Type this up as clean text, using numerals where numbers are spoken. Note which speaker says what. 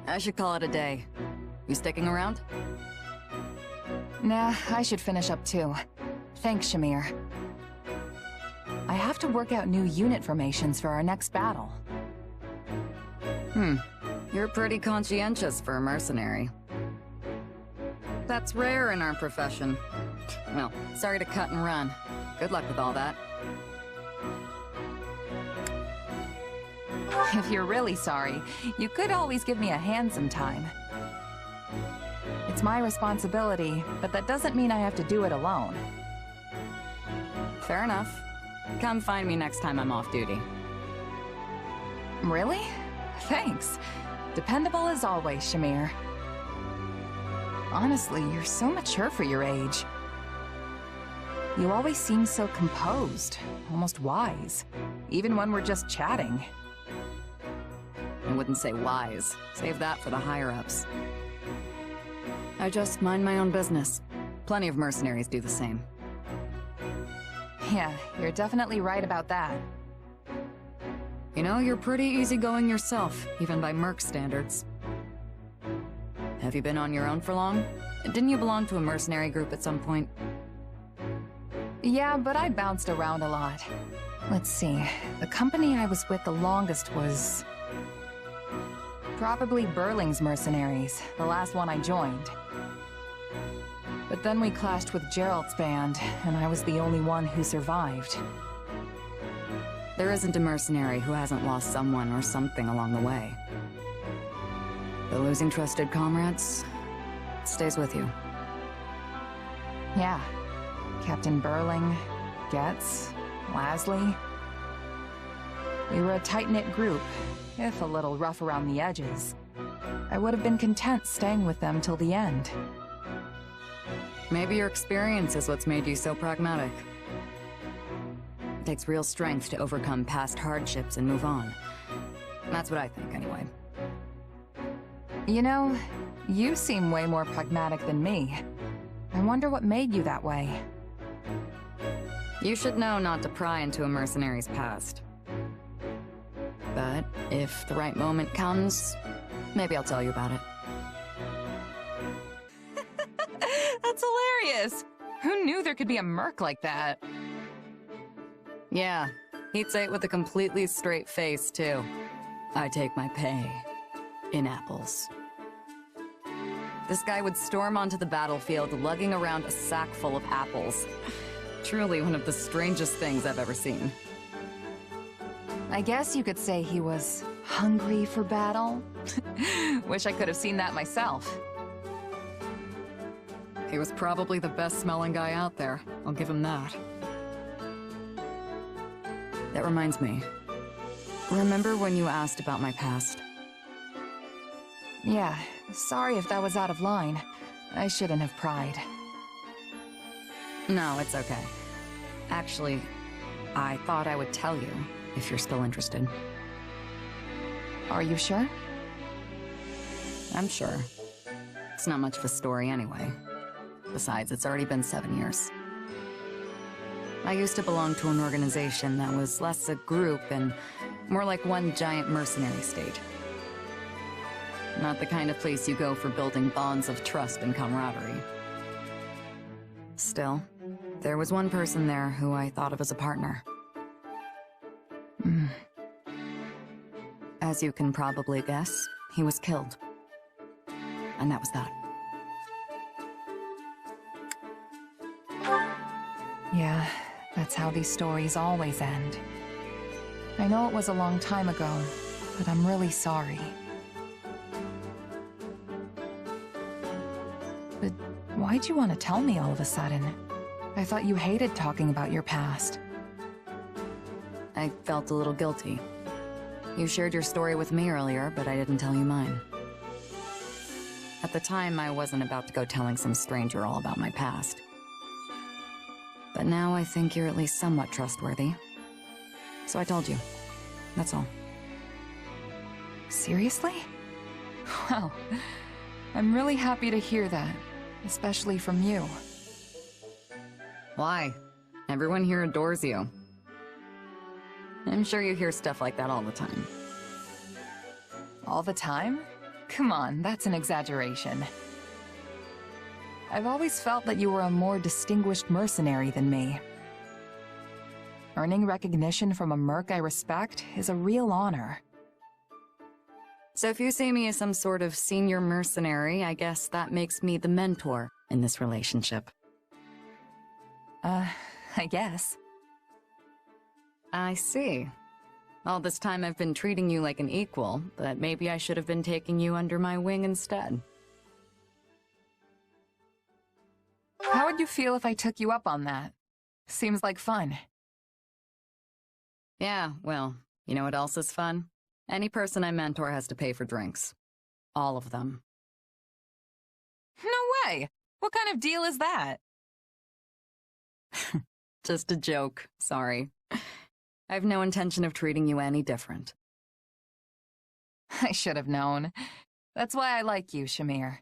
Speaker 1: I should call it a day. You sticking around?
Speaker 2: Nah, I should finish up too. Thanks, Shamir. I have to work out new unit formations for our next battle.
Speaker 1: You're pretty conscientious for a mercenary. That's rare in our profession. Well, sorry to cut and run. Good luck with all that.
Speaker 2: If you're really sorry, you could always give me a hand sometime. It's my responsibility, but that doesn't mean I have to do it alone.
Speaker 1: Fair enough. Come find me next time I'm off duty.
Speaker 2: Really? Thanks. Dependable as always, Shamir. Honestly, you're so mature for your age. You always seem so composed, almost wise, even when we're just chatting.
Speaker 1: I wouldn't say wise. Save that for the higher-ups. I just mind my own business. Plenty of mercenaries do the same.
Speaker 2: Yeah, you're definitely right about that.
Speaker 1: You know, you're pretty easygoing yourself, even by merc standards. Have you been on your own for long? Didn't you belong to a mercenary group at some point?
Speaker 2: Yeah, but I bounced around a lot. Let's see, the company I was with the longest was... probably Burling's mercenaries, the last one I joined. But then we clashed with Gerald's band, and I was the only one who survived.
Speaker 1: There isn't a mercenary who hasn't lost someone or something along the way. But losing trusted comrades stays with you.
Speaker 2: Yeah. Captain Burling, Getz, Lasley. We were a tight-knit group, if a little rough around the edges. I would have been content staying with them till the end.
Speaker 1: Maybe your experience is what's made you so pragmatic. It takes real strength to overcome past hardships and move on. That's what I think, anyway.
Speaker 2: You know, you seem way more pragmatic than me. I wonder what made you that way.
Speaker 1: You should know not to pry into a mercenary's past. But if the right moment comes, maybe I'll tell you about it.
Speaker 2: That's hilarious! Who knew there could be a merc like that?
Speaker 1: Yeah, he'd say it with a completely straight face, too. I take my pay in apples. This guy would storm onto the battlefield lugging around a sack full of apples. Truly one of the strangest things I've ever seen.
Speaker 2: I guess you could say he was hungry for battle. Wish I could have seen that myself.
Speaker 1: He was probably the best-smelling guy out there. I'll give him that. That reminds me. Remember when you asked about my past?
Speaker 2: Yeah, sorry if that was out of line. I shouldn't have pried.
Speaker 1: No, it's okay. Actually, I thought I would tell you, if you're still interested.
Speaker 2: Are you sure?
Speaker 1: I'm sure. It's not much of a story anyway. Besides, it's already been 7 years. I used to belong to an organization that was less a group and more like one giant mercenary state. Not the kind of place you go for building bonds of trust and camaraderie. Still, there was one person there who I thought of as a partner. As you can probably guess, he was killed. And that was that.
Speaker 2: Yeah, that's how these stories always end. I know it was a long time ago, but I'm really sorry. But why'd you want to tell me all of a sudden? I thought you hated talking about your past.
Speaker 1: I felt a little guilty. You shared your story with me earlier, but I didn't tell you mine. At the time, I wasn't about to go telling some stranger all about my past. But now I think you're at least somewhat trustworthy. So I told you. That's all.
Speaker 2: Seriously? Well, I'm really happy to hear that, especially from you.
Speaker 1: Why? Everyone here adores you. I'm sure you hear stuff like that all the time.
Speaker 2: All the time? Come on, that's an exaggeration. I've always felt that you were a more distinguished mercenary than me. Earning recognition from a merc I respect is a real honor.
Speaker 1: So if you see me as some sort of senior mercenary, I guess that makes me the mentor in this relationship.
Speaker 2: I guess.
Speaker 1: I see. All this time I've been treating you like an equal, but maybe I should have been taking you under my wing instead.
Speaker 2: How would you feel if I took you up on that? Seems like fun.
Speaker 1: Yeah, well, you know what else is fun? Any person I mentor has to pay for drinks. All of them.
Speaker 2: No way! What kind of deal is that?
Speaker 1: Just a joke, sorry. I have no intention of treating you any different.
Speaker 2: I should have known. That's why I like you, Shamir.